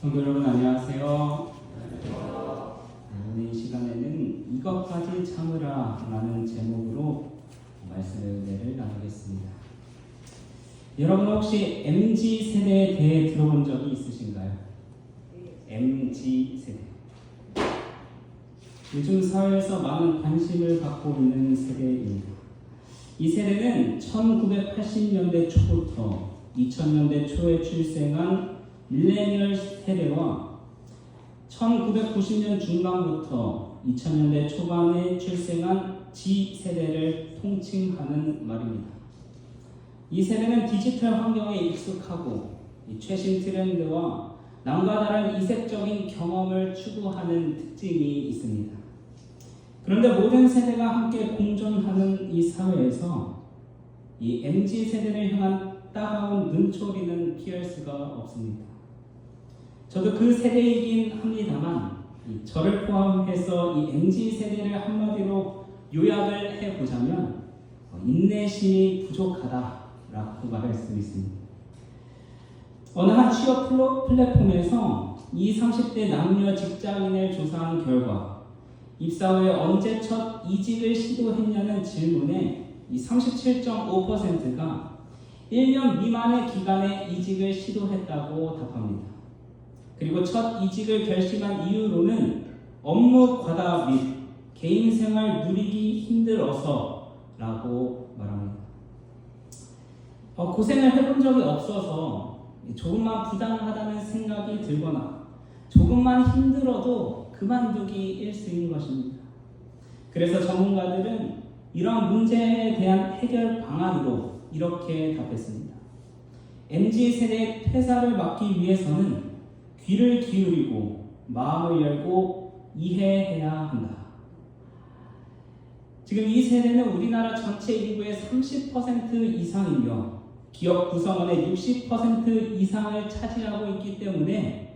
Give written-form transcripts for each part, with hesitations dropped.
성도 여러분 안녕하세요. 오늘 이 시간에는 이것까지 참으라 라는 제목으로 말씀을 나누겠습니다. 여러분 혹시 MZ세대에 대해 들어본 적이 있으신가요? MZ세대. 요즘 사회에서 많은 관심을 갖고 있는 세대입니다. 이 세대는 1980년대 초부터 2000년대 초에 출생한 밀레니얼 세대와 1990년 중반부터 2000년대 초반에 출생한 G세대를 통칭하는 말입니다. 이 세대는 디지털 환경에 익숙하고 최신 트렌드와 남과 다른 이색적인 경험을 추구하는 특징이 있습니다. 그런데 모든 세대가 함께 공존하는 이 사회에서 이 MZ세대를 향한 따가운 눈초리는 피할 수가 없습니다. 저도 그 세대이긴 합니다만 저를 포함해서 이 MZ세대를 한마디로 요약을 해보자면 인내심이 부족하다라고 말할 수 있습니다. 어느 한 취업 플랫폼에서 20, 30대 남녀 직장인을 조사한 결과 입사 후에 언제 첫 이직을 시도했냐는 질문에 이 37.5%가 1년 미만의 기간에 이직을 시도했다고 답합니다. 그리고 첫 이직을 결심한 이유로는 업무 과다 및 개인 생활 누리기 힘들어서 라고 말합니다. 고생을 해본 적이 없어서 조금만 부당하다는 생각이 들거나 조금만 힘들어도 그만두기 일쑤인 것입니다. 그래서 전문가들은 이러한 문제에 대한 해결 방안으로 이렇게 답했습니다. MZ세대의 퇴사를 막기 위해서는 귀를 기울이고 마음을 열고 이해해야 한다. 지금 이 세대는 우리나라 전체 인구의 30% 이상이며 기업 구성원의 60% 이상을 차지하고 있기 때문에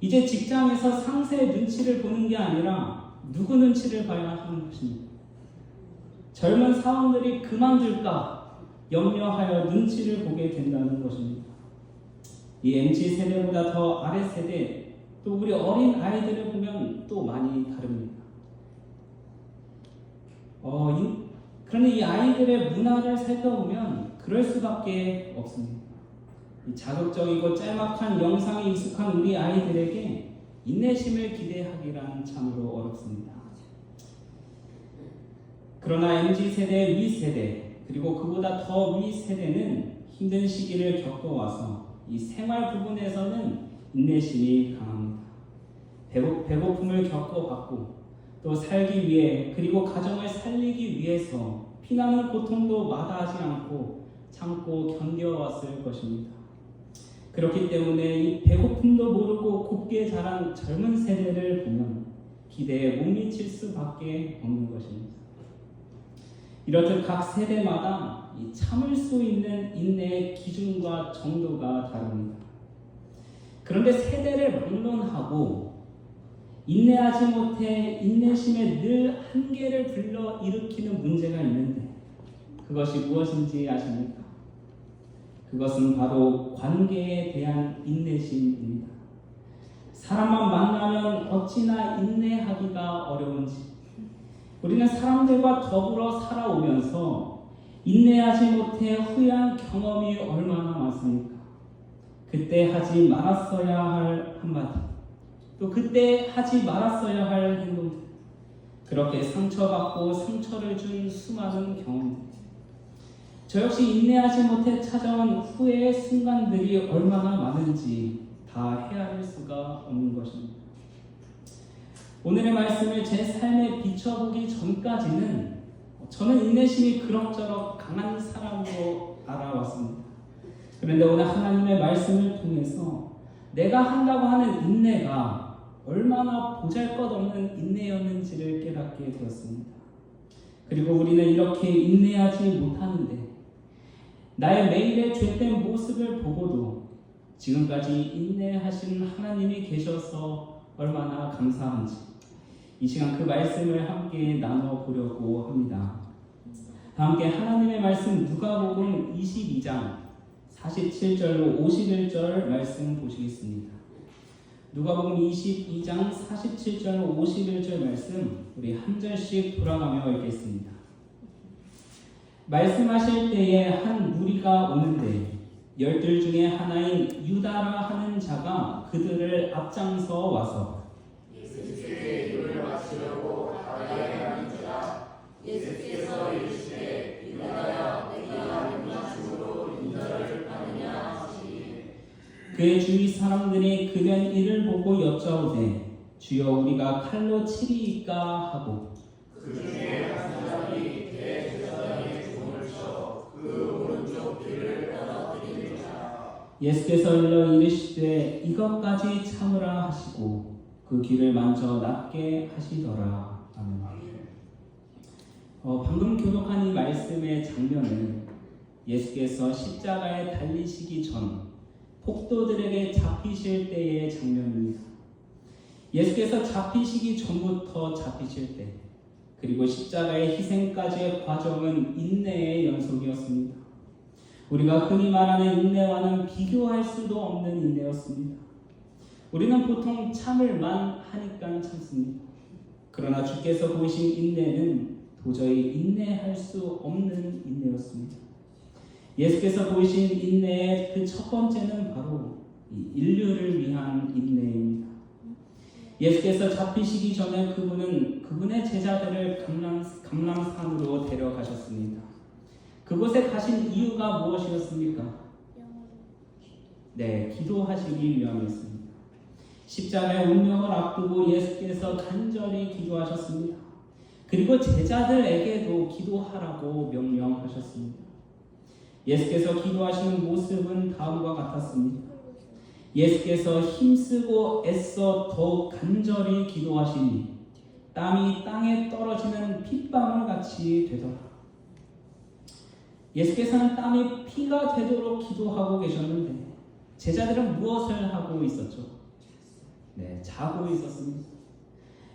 이제 직장에서 상사의 눈치를 보는 게 아니라 누구 눈치를 봐야 하는 것입니다. 젊은 사원들이 그만둘까 염려하여 눈치를 보게 된다는 것입니다. 이 MZ세대보다 더 아랫세대, 또 우리 어린 아이들을 보면 또 많이 다릅니다. 그런데 이 아이들의 문화를 살펴보면 그럴 수밖에 없습니다. 이 자극적이고 짤막한 영상에 익숙한 우리 아이들에게 인내심을 기대하기란 참으로 어렵습니다. 그러나 MZ세대 윗세대, 그리고 그보다 더 윗세대는 힘든 시기를 겪어와서 이 생활 부분에서는 인내심이 강합니다. 배고픔을 겪어봤고 또 살기 위해 그리고 가정을 살리기 위해서 피나는 고통도 마다하지 않고 참고 견뎌왔을 것입니다. 그렇기 때문에 이 배고픔도 모르고 곱게 자란 젊은 세대를 보면 기대에 못 미칠 수밖에 없는 것입니다. 이렇듯 각 세대마다 이 참을 수 있는 인내의 기준과 정도가 다릅니다. 그런데 세대를 막론하고 인내하지 못해 인내심에 늘 한계를 불러일으키는 문제가 있는데 그것이 무엇인지 아십니까? 그것은 바로 관계에 대한 인내심입니다. 사람만 만나면 어찌나 인내하기가 어려운지 우리는 사람들과 더불어 살아오면서 인내하지 못해 후회한 경험이 얼마나 많습니까? 그때 하지 말았어야 할 한마디, 또 그때 하지 말았어야 할 행동들, 그렇게 상처받고 상처를 준 수많은 경험들, 저 역시 인내하지 못해 찾아온 후회의 순간들이 얼마나 많은지 다 헤아릴 수가 없는 것입니다. 오늘의 말씀을 제 삶에 비춰보기 전까지는 저는 인내심이 그럭저럭 강한 사람으로 알아왔습니다. 그런데 오늘 하나님의 말씀을 통해서 내가 한다고 하는 인내가 얼마나 보잘것없는 인내였는지를 깨닫게 되었습니다. 그리고 우리는 이렇게 인내하지 못하는데 나의 매일의 죄된 모습을 보고도 지금까지 인내하신 하나님이 계셔서 얼마나 감사한지 이 시간 그 말씀을 함께 나눠보려고 합니다. 함께 하나님의 말씀 누가복음 22장 47절로 51절 말씀 보시겠습니다. 누가복음 22장 47절 51절 말씀 우리 한 절씩 돌아가며 읽겠습니다. 말씀하실 때에 한 무리가 오는데 열둘 중에 하나인 유다라 하는 자가 그들을 앞장서 와서 예수께 일을 마치려고 가까이 하는지라 예수께서 이르시되 유다야 내가 얼마쯤으로 인자를 파느냐 하시니 그의 주위 사람들이 그된 일을 보고 여짜오되 주여 우리가 칼로 치리이까 하고 그 중에 한 사람이 대제사장의 종을 쳐 그 오른쪽 귀를 떨어뜨리니라. 예수께서 일러 이르시되 이것까지 참으라 하시고 그 귀를 만져 낫게 하시더라. 아멘. 방금 교독한 이 말씀의 장면은 예수께서 십자가에 달리시기 전 폭도들에게 잡히실 때의 장면입니다. 예수께서 잡히시기 전부터 잡히실 때 그리고 십자가의 희생까지의 과정은 인내의 연속이었습니다. 우리가 흔히 말하는 인내와는 비교할 수도 없는 인내였습니다. 우리는 보통 참을만 하니까 참습니다. 그러나 주께서 보이신 인내는 도저히 인내할 수 없는 인내였습니다. 예수께서 보이신 인내의 그 첫 번째는 바로 이 인류를 위한 인내입니다. 예수께서 잡히시기 전에 그분의 제자들을 감람산으로 데려가셨습니다. 그곳에 가신 이유가 무엇이었습니까? 네, 기도하시기 위함이었습니다. 십자가의 운명을 앞두고 예수께서 간절히 기도하셨습니다. 그리고 제자들에게도 기도하라고 명령하셨습니다. 예수께서 기도하시는 모습은 다음과 같았습니다. 예수께서 힘쓰고 애써 더욱 간절히 기도하시니 땀이 땅에 떨어지는 핏방울 같이 되더라. 예수께서는 땀이 피가 되도록 기도하고 계셨는데 제자들은 무엇을 하고 있었죠? 네, 자고 있었습니다.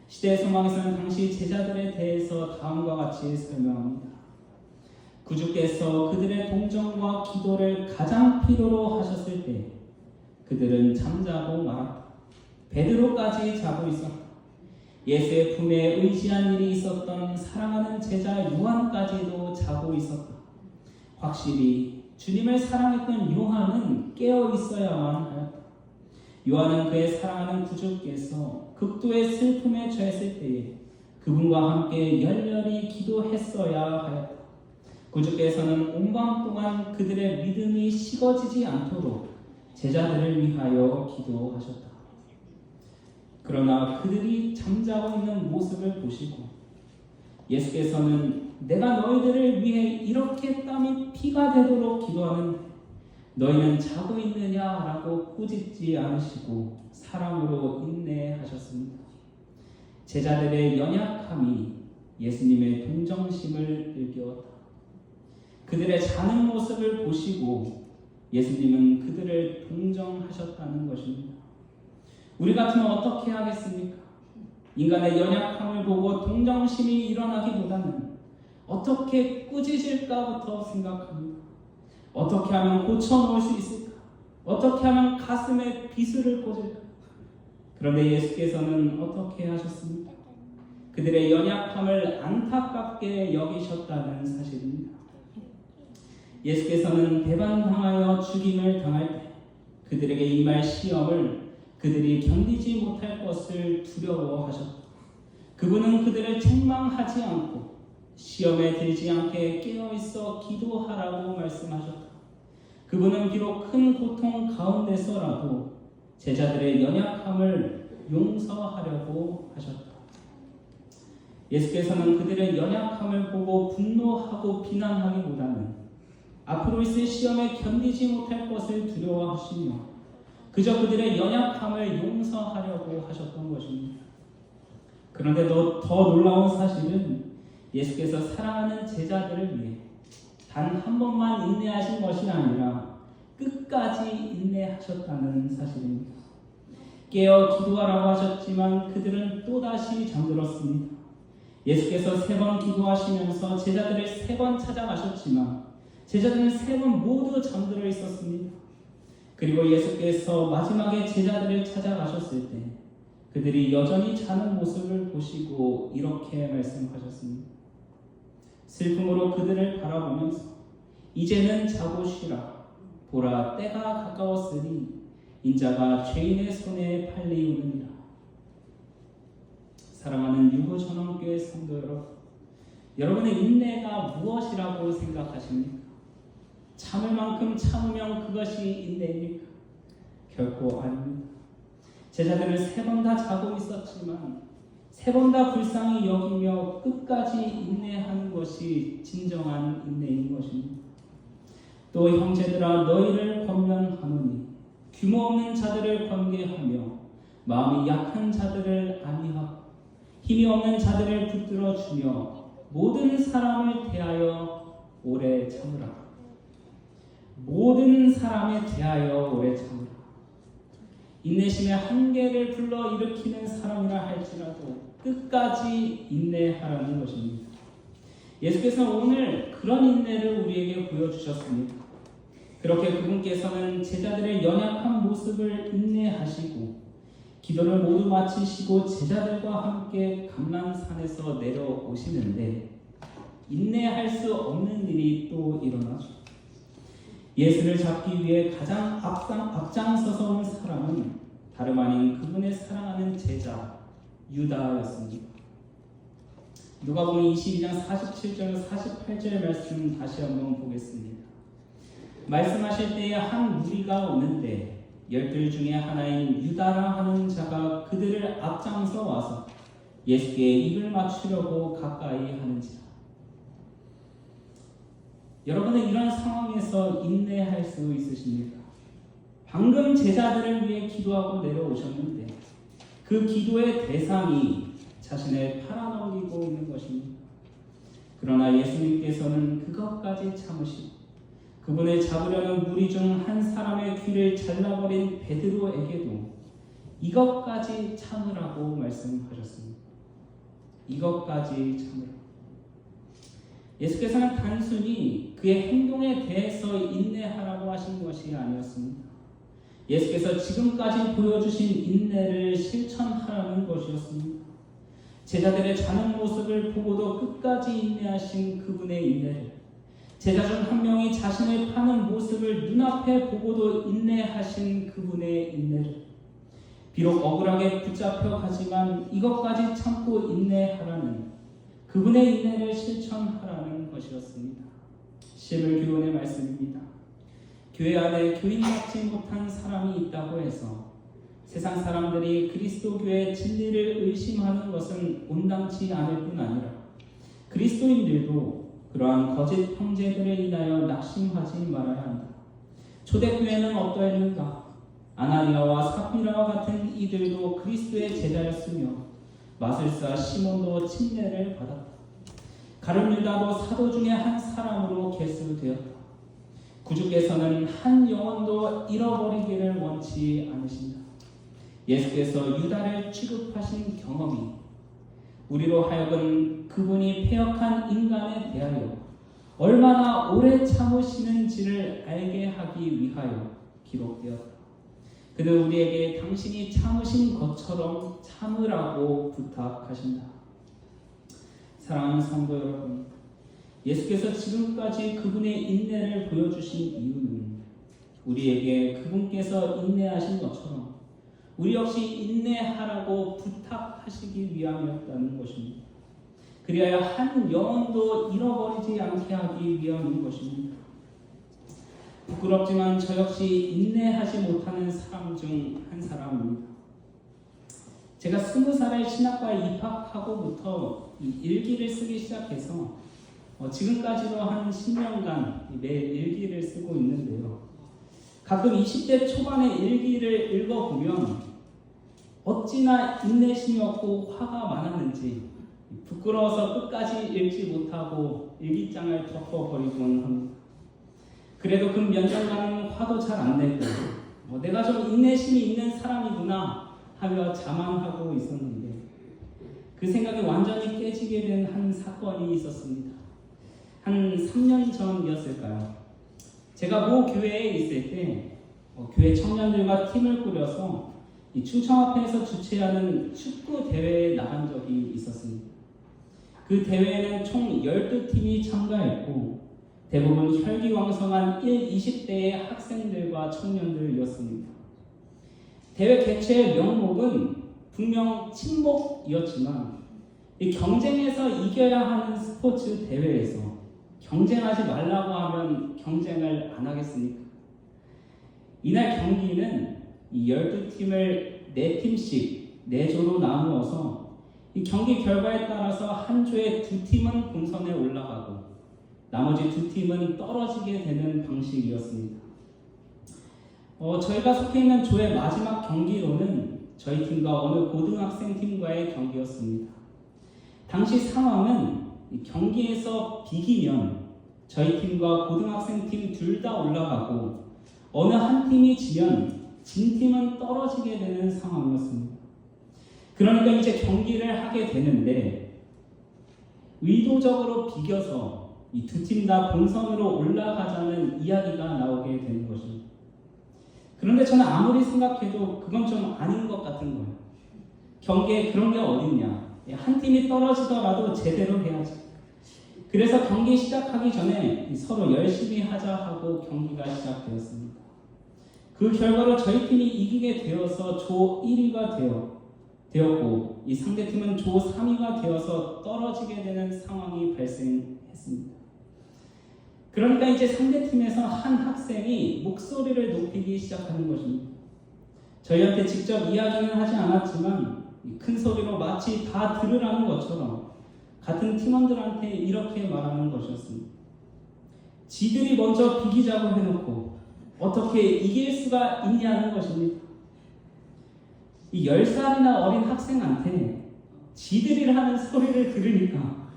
시대의 소망에서는 당시 제자들에 대해서 다음과 같이 설명합니다. 구주께서 그들의 동정과 기도를 가장 필요로 하셨을 때 그들은 잠자고 말았다. 베드로까지 자고 있었다. 예수의 품에 의지한 일이 있었던 사랑하는 제자 요한까지도 자고 있었다. 확실히 주님을 사랑했던 요한은 깨어 있어야만 하였다. 요한은 그의 사랑하는 구주께서 극도의 슬픔에 처했을 때에 그분과 함께 열렬히 기도했어야 하였다. 구주께서는 온 밤 동안 그들의 믿음이 식어지지 않도록 제자들을 위하여 기도하셨다. 그러나 그들이 잠자고 있는 모습을 보시고 예수께서는 내가 너희들을 위해 이렇게 땀이 피가 되도록 기도하는데 너희는 자고 있느냐라고 꾸짖지 않으시고 사랑으로 인내하셨습니다. 제자들의 연약함이 예수님의 동정심을 일깨웠다. 그들의 자는 모습을 보시고 예수님은 그들을 동정하셨다는 것입니다. 우리 같으면 어떻게 하겠습니까? 인간의 연약함을 보고 동정심이 일어나기보다는 어떻게 꾸짖을까부터 생각합니다. 어떻게 하면 고쳐놓을 수 있을까? 어떻게 하면 가슴에 비수를 꽂을까? 그런데 예수께서는 어떻게 하셨습니까? 그들의 연약함을 안타깝게 여기셨다는 사실입니다. 예수께서는 배반당하여 죽임을 당할 때 그들에게 임할 시험을 그들이 견디지 못할 것을 두려워하셨다. 그분은 그들을 책망하지 않고 시험에 들지 않게 깨어있어 기도하라고 말씀하셨다. 그분은 비록 큰 고통 가운데서라도 제자들의 연약함을 용서하려고 하셨다. 예수께서는 그들의 연약함을 보고 분노하고 비난하기보다는 앞으로 있을 시험에 견디지 못할 것을 두려워하시며 그저 그들의 연약함을 용서하려고 하셨던 것입니다. 그런데 더 놀라운 사실은 예수께서 사랑하는 제자들을 위해 단 한 번만 인내하신 것이 아니라 끝까지 인내하셨다는 사실입니다. 깨어 기도하라고 하셨지만 그들은 또다시 잠들었습니다. 예수께서 3번 기도하시면서 제자들을 3번 찾아가셨지만 제자들은 3번 모두 잠들어 있었습니다. 그리고 예수께서 마지막에 제자들을 찾아가셨을 때 그들이 여전히 자는 모습을 보시고 이렇게 말씀하셨습니다. 슬픔으로 그들을 바라보면서 이제는 자고 쉬라. 보라, 때가 가까웠으니 인자가 죄인의 손에 팔리우느니라. 사랑하는 유호전원교회 성도 여러분, 여러분의 인내가 무엇이라고 생각하십니까? 참을 만큼 참으면 그것이 인내입니까? 결코 아닙니다. 제자들은 3번 다 자고 있었지만 3번 다 불쌍히 여기며 끝까지 인내하는 것이 진정한 인내인 것입니다. 또 형제들아, 너희를 권면하노니 규모 없는 자들을 권계하며 마음이 약한 자들을 안위하고 힘이 없는 자들을 붙들어 주며 모든 사람을 대하여 오래 참으라. 모든 사람에 대하여 오래 참으라. 인내심의 한계를 불러일으키는 사람이라 할지라도 끝까지 인내하라는 것입니다. 예수께서는 오늘 그런 인내를 우리에게 보여주셨습니다. 그렇게 그분께서는 제자들의 연약한 모습을 인내하시고 기도를 모두 마치시고 제자들과 함께 감람산에서 내려오시는데 인내할 수 없는 일이 또 일어나죠. 예수를 잡기 위해 가장 앞장서서 온 사람은 다름 아닌 그분의 사랑하는 제자 유다였습니다. 누가복음 22장 47절 48절 말씀 다시 한번 보겠습니다. 말씀하실 때에 한 무리가 오는데 12 중에 하나인 유다라 하는 자가 그들을 앞장서 와서 예수께 입을 맞추려고 가까이 하는지라. 여러분은 이런 상황에서 인내할 수 있으십니까? 방금 제자들을 위해 기도하고 내려오셨는데 그 기도의 대상이 자신을 팔아넘기고 있는 것입니다. 그러나 예수님께서는 그것까지 참으시고 그분을 잡으려는 무리 중 한 사람의 귀를 잘라버린 베드로에게도 이것까지 참으라고 말씀하셨습니다. 이것까지 참으라. 예수께서는 단순히 그의 행동에 대해서 인내하라고 하신 것이 아니었습니다. 예수께서 지금까지 보여주신 인내를 실천하라는 것이었습니다. 제자들의 자는 모습을 보고도 끝까지 인내하신 그분의 인내를, 제자 중 한 명이 자신을 파는 모습을 눈앞에 보고도 인내하신 그분의 인내를, 비록 억울하게 붙잡혀 가지만 이것까지 참고 인내하라는 그분의 인내를 실천하라는 것이었습니다. 시를 교훈의 말씀입니다. 교회 안에 교인답지 못한 사람이 있다고 해서 세상 사람들이 그리스도 교회의 진리를 의심하는 것은 온당치 않을 뿐 아니라 그리스도인들도 그러한 거짓 형제들에 인하여 낙심하지 말아야 한다. 초대교회는 어떠했는가? 아나니아와 삽비라와 같은 이들도 그리스도의 제자였으며 마술사 시몬도 침례를 받았다. 가룟 유다도 사도 중에 한 사람으로 계수되었다. 구주께서는 한 영혼도 잃어버리기를 원치 않으신다. 예수께서 유다를 취급하신 경험이 우리로 하여금 그분이 패역한 인간에 대하여 얼마나 오래 참으시는지를 알게 하기 위하여 기록되었다. 그는 우리에게 당신이 참으신 것처럼 참으라고 부탁하신다. 사랑하는 성도 여러분, 예수께서 지금까지 그분의 인내를 보여주신 이유는 우리에게 그분께서 인내하신 것처럼 우리 역시 인내하라고 부탁하시기 위함이었다는 것입니다. 그리하여 한 영혼도 잃어버리지 않게 하기 위함인 것입니다. 부끄럽지만 저 역시 인내하지 못하는 사람 중 한 사람입니다. 제가 20살에 신학과에 입학하고부터 이 일기를 쓰기 시작해서 지금까지도 한 10년간 매일 일기를 쓰고 있는데요. 가끔 20대 초반의 일기를 읽어보면 어찌나 인내심이 없고 화가 많았는지 부끄러워서 끝까지 읽지 못하고 일기장을 덮어버리곤 합니다. 그래도 그 몇 년간은 화도 잘 안 내고 내가 좀 인내심이 있는 사람이구나 하며 자만하고 있었는데 그 생각이 완전히 깨지게 된 한 사건이 있었습니다. 한 3년 전이었을까요? 제가 모 교회에 있을 때 교회 청년들과 팀을 꾸려서 이 충청합회에서 주최하는 축구 대회에 나간 적이 있었습니다. 그 대회에는 총 12팀이 참가했고 대부분 혈기왕성한 20대의 학생들과 청년들이었습니다. 대회 개최의 명목은 분명 친목이었지만 이 경쟁에서 이겨야 하는 스포츠 대회에서 경쟁하지 말라고 하면 경쟁을 안 하겠습니까? 이날 경기는 이 12팀을 4팀씩 4조로 나누어서 이 경기 결과에 따라서 한 조의 2팀은 본선에 올라가고 나머지 2팀은 떨어지게 되는 방식이었습니다. 저희가 속해 있는 조의 마지막 경기로는 저희 팀과 어느 고등학생 팀과의 경기였습니다. 당시 상황은 이 경기에서 비기면 저희 팀과 고등학생 팀 둘 다 올라가고 어느 한 팀이 지면 진 팀은 떨어지게 되는 상황이었습니다. 그러니까 이제 경기를 하게 되는데 의도적으로 비겨서 이 2팀 다 본선으로 올라가자는 이야기가 나오게 되는 것입니다. 그런데 저는 아무리 생각해도 그건 좀 아닌 것 같은 거예요. 경기에 그런 게 어딨냐. 한 팀이 떨어지더라도 제대로 해야지. 그래서 경기 시작하기 전에 서로 열심히 하자 하고 경기가 시작되었습니다. 그 결과로 저희 팀이 이기게 되어서 조 1위가 되었고 이 상대팀은 조 3위가 되어서 떨어지게 되는 상황이 발생했습니다. 그러니까 이제 상대팀에서 한 학생이 목소리를 높이기 시작하는 것입니다. 저희한테 직접 이야기는 하지 않았지만 큰 소리로 마치 다 들으라는 것처럼 같은 팀원들한테 이렇게 말하는 것이었습니다. 지들이 먼저 비기자고 해놓고 어떻게 이길 수가 있냐는 것입니다. 이 10살이나 어린 학생한테 지들이 하는 소리를 들으니까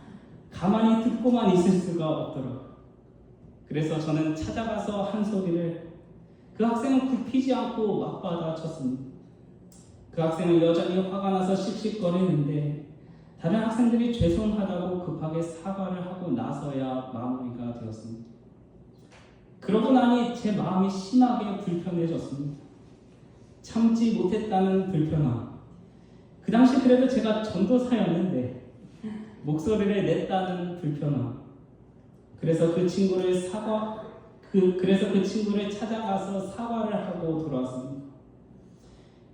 가만히 듣고만 있을 수가 없더라고요. 그래서 저는 찾아가서 한 소리를 그 학생은 굽히지 않고 맞받아쳤습니다. 그 학생은 여전히 화가 나서 씩씩거리는데 다른 학생들이 죄송하다고 급하게 사과를 하고 나서야 마무리가 되었습니다. 그러고 나니 제 마음이 심하게 불편해졌습니다. 참지 못했다는 불편함. 그 당시 그래도 제가 전도사였는데 목소리를 냈다는 불편함. 그래서 그 친구를 찾아가서 사과를 하고 돌아왔습니다.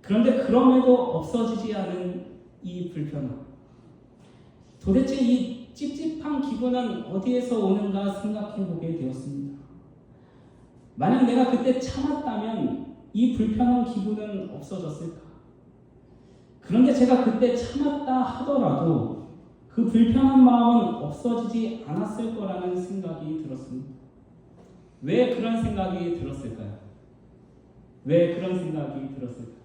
그런데 그럼에도 없어지지 않은 이 불편함. 도대체 이 찝찝한 기분은 어디에서 오는가 생각해 보게 되었습니다. 만약 내가 그때 참았다면 이 불편한 기분은 없어졌을까? 그런데 제가 그때 참았다 하더라도 그 불편한 마음은 없어지지 않았을 거라는 생각이 들었습니다. 왜 그런 생각이 들었을까요? 왜 그런 생각이 들었을까요?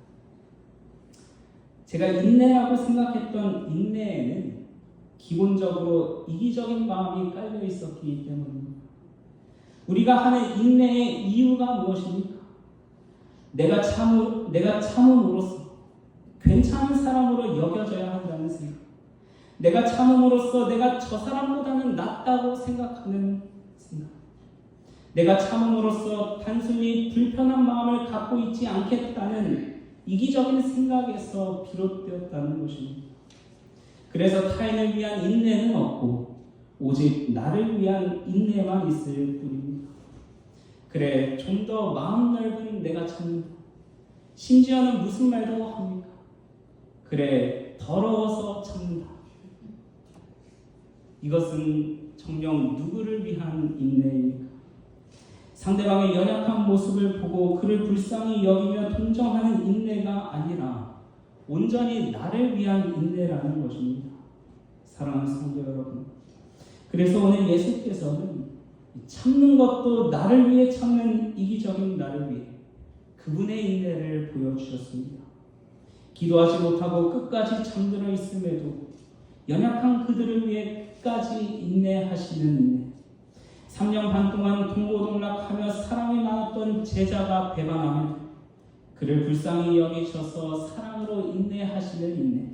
제가 인내라고 생각했던 인내에는 기본적으로 이기적인 마음이 깔려 있었기 때문입니다. 우리가 하는 인내의 이유가 무엇입니까? 내가 참음으로써 괜찮은 사람으로 여겨져야 한다는 생각. 내가 참음으로써 내가 저 사람보다는 낫다고 생각하는 생각. 내가 참음으로써 단순히 불편한 마음을 갖고 있지 않겠다는 이기적인 생각에서 비롯되었다는 것입니다. 그래서 타인을 위한 인내는 없고 오직 나를 위한 인내만 있을 뿐입니다. 그래, 좀 더 마음 넓은 내가 참는다. 심지어는 무슨 말도 합니까? 그래, 더러워서 참는다. 이것은 정녕 누구를 위한 인내입니까? 상대방의 연약한 모습을 보고 그를 불쌍히 여기며 동정하는 인내가 아니라 온전히 나를 위한 인내라는 것입니다. 사랑하는 성도 여러분, 그래서 오늘 예수께서는 참는 것도 나를 위해 참는 이기적인 나를 위해 그분의 인내를 보여주셨습니다. 기도하지 못하고 끝까지 잠들어 있음에도 연약한 그들을 위해 끝까지 인내하시는 인내. 3년 반 동안 동고동락하며 사랑이 많았던 제자가 배반하며 그를 불쌍히 여기셔서 사랑으로 인내하시는 인내.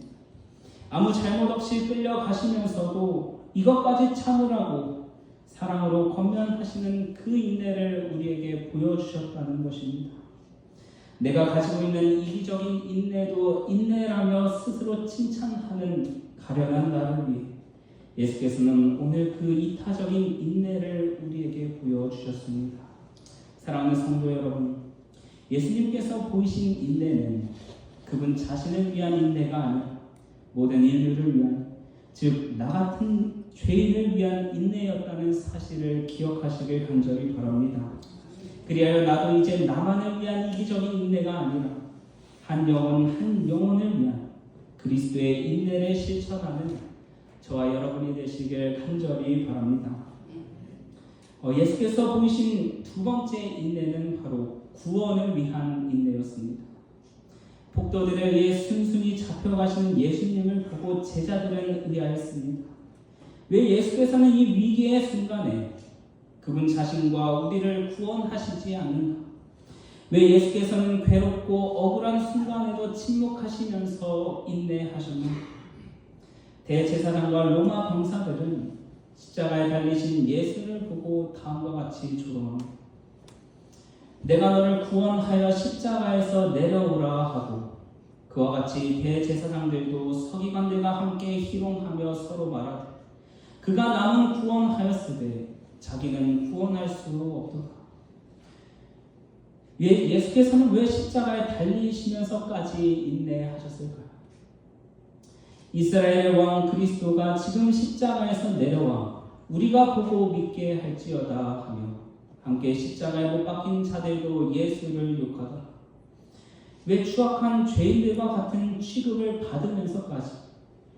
아무 잘못 없이 끌려가시면서도 이것까지 참으라고 사랑으로 권면하시는 그 인내를 우리에게 보여주셨다는 것입니다. 내가 가지고 있는 이기적인 인내도 인내라며 스스로 칭찬하는 가련한 나를 위해 예수께서는 오늘 그 이타적인 인내를 우리에게 보여주셨습니다. 사랑하는 성도 여러분, 예수님께서 보이신 인내는 그분 자신을 위한 인내가 아니라 모든 인류를 위한, 즉 나 같은 죄인을 위한 인내였다는 사실을 기억하시길 간절히 바랍니다. 그리하여 나도 이제 나만을 위한 이기적인 인내가 아니라 한 영혼을 위한 그리스도의 인내를 실천하는 저와 여러분이 되시길 간절히 바랍니다. 예수께서 보이신 두 번째 인내는 바로 구원을 위한 인내였습니다. 폭도들에 의해 순순히 잡혀가시는 예수님을 보고 제자들은 의아했습니다. 왜 예수께서는 이 위기의 순간에 그분 자신과 우리를 구원하시지 않는가? 왜 예수께서는 괴롭고 억울한 순간에도 침묵하시면서 인내하셨는가? 대제사장과 로마 병사들은 십자가에 달리신 예수를 보고 다음과 같이 조롱합니다. 내가 너를 구원하여 십자가에서 내려오라 하고, 그와 같이 대제사장들도 서기관들과 함께 희롱하며 서로 말하되 그가 남은 구원하였으되 자기는 구원할 수 없도다. 예수께서는 왜 십자가에 달리시면서까지 인내하셨을까요? 이스라엘의 왕 그리스도가 지금 십자가에서 내려와 우리가 보고 믿게 할지어다 하며 함께 십자가에 못 박힌 자들도 예수를 욕하더라. 왜 추악한 죄인들과 같은 취급을 받으면서까지,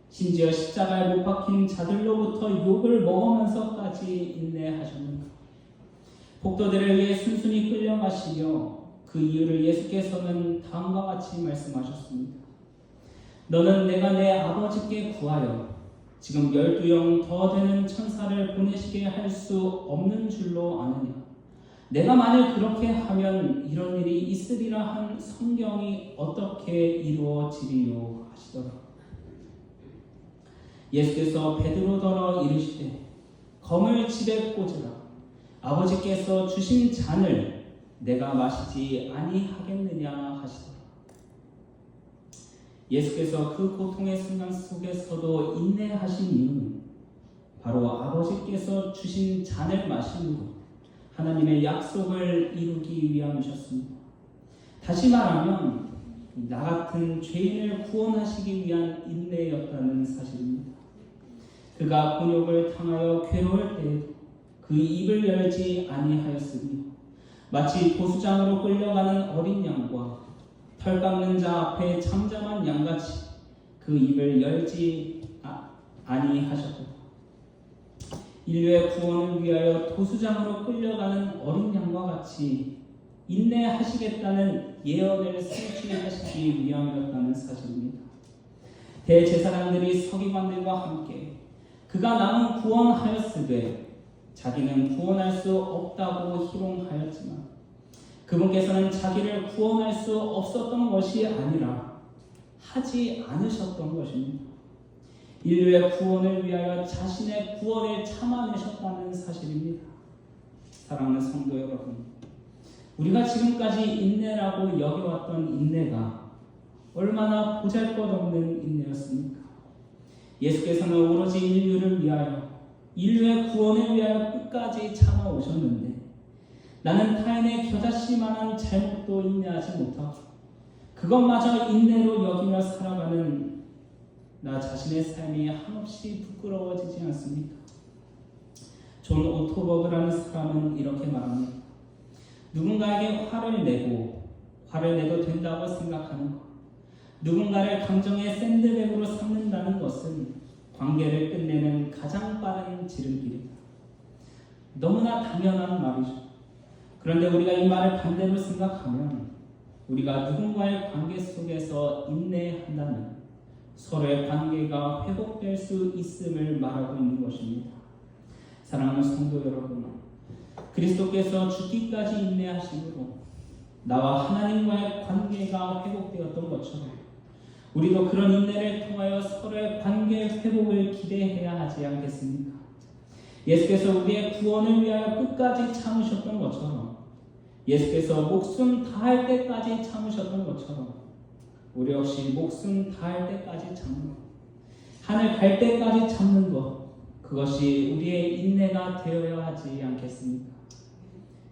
심지어 십자가에 못 박힌 자들로부터 욕을 먹으면서까지 인내하셨는가? 폭도들을 위해 순순히 끌려가시며 그 이유를 예수께서는 다음과 같이 말씀하셨습니다. 너는 내가 내 아버지께 구하여 지금 12영 더 되는 천사를 보내시게 할 수 없는 줄로 아느냐? 내가 만일 그렇게 하면 이런 일이 있으리라 한 성경이 어떻게 이루어지리요 하시더라. 예수께서 베드로더러 이르시되 검을 집에 꽂으라. 아버지께서 주신 잔을 내가 마시지 아니하겠느냐 하시더라. 예수께서 그 고통의 순간 속에서도 인내하신 이유는 바로 아버지께서 주신 잔을 마심으로 하나님의 약속을 이루기 위함이셨습니다. 다시 말하면 나 같은 죄인을 구원하시기 위한 인내였다는 사실입니다. 그가 곤욕을 당하여 괴로울 때에도 그 입을 열지 아니하였으며 마치 도수장으로 끌려가는 어린 양과 털 깎는 자 앞에 잠잠한 양같이 그 입을 열지 아니하셨도다. 인류의 구원을 위하여 도수장으로 끌려가는 어린 양과 같이 인내하시겠다는 예언을 성취하시기 위함이었다는 사실입니다. 대제사장들이 서기관들과 함께 그가 남은 구원하였으되 자기는 구원할 수 없다고 희롱하였지만 그분께서는 자기를 구원할 수 없었던 것이 아니라 하지 않으셨던 것입니다. 인류의 구원을 위하여 자신의 구원을 참아내셨다는 사실입니다. 사랑하는 성도 여러분, 우리가 지금까지 인내라고 여겨왔던 인내가 얼마나 보잘것없는 인내였습니까? 예수께서는 오로지 인류를 위하여, 인류의 구원을 위하여 끝까지 참아오셨는데 나는 타인의 겨자씨만한 잘못도 인내하지 못하고 그것마저 인내로 여기며 살아가는 나 자신의 삶이 한없이 부끄러워지지 않습니까? 존 오토버그라는 사람은 이렇게 말합니다. 누군가에게 화를 내도 된다고 생각하는 것, 누군가를 감정의 샌드백으로 삼는다는 것은 관계를 끝내는 가장 빠른 지름길이다. 너무나 당연한 말이죠. 그런데 우리가 이 말을 반대로 생각하면 우리가 누군가의 관계 속에서 인내한다면 서로의 관계가 회복될 수 있음을 말하고 있는 것입니다. 사랑하는 성도 여러분, 그리스도께서 죽기까지 인내하심으로 나와 하나님과의 관계가 회복되었던 것처럼 우리도 그런 인내를 통하여 서로의 관계 회복을 기대해야 하지 않겠습니까? 예수께서 우리의 구원을 위하여 끝까지 참으셨던 것처럼 예수께서 목숨 다할 때까지 참으셨던 것처럼 우리 역시 목숨 다할 때까지 참는 것, 하늘 갈 때까지 참는 것, 그것이 우리의 인내가 되어야 하지 않겠습니까?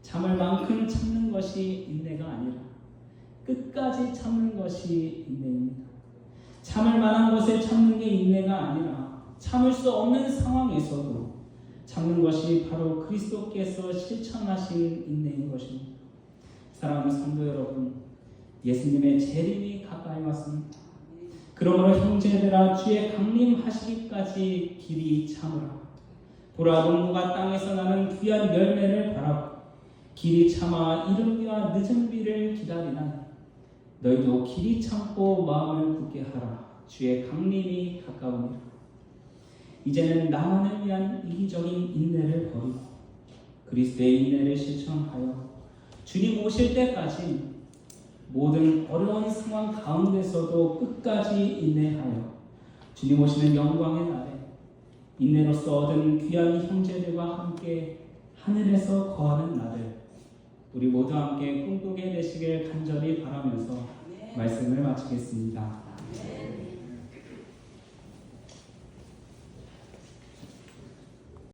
참을 만큼 참는 것이 인내가 아니라 끝까지 참는 것이 인내입니다. 참을 만한 것에 참는 게 인내가 아니라 참을 수 없는 상황에서도 참는 것이 바로 그리스도께서 실천하신 인내인 것입니다. 사랑하는 성도 여러분, 예수님의 재림이 가까이 왔습니다. 그러므로 형제들아, 주의 강림하시기까지 길이 참으라. 보라, 농부가 땅에서 나는 귀한 열매를 바라고 길이 참아 이른 비와 늦은 비를 기다리나 너희도 길이 참고 마음을 굳게 하라. 주의 강림이 가까우니라. 이제는 나만을 위한 이기적인 인내를 버리고 그리스도의 인내를 실천하여 주님 오실 때까지 모든 어려운 상황 가운데서도 끝까지 인내하여 주님 오시는 영광의 날에 인내로서 얻은 귀한 형제들과 함께 하늘에서 거하는 날을 우리 모두 함께 꿈꾸게 되시길 간절히 바라면서 말씀을 마치겠습니다.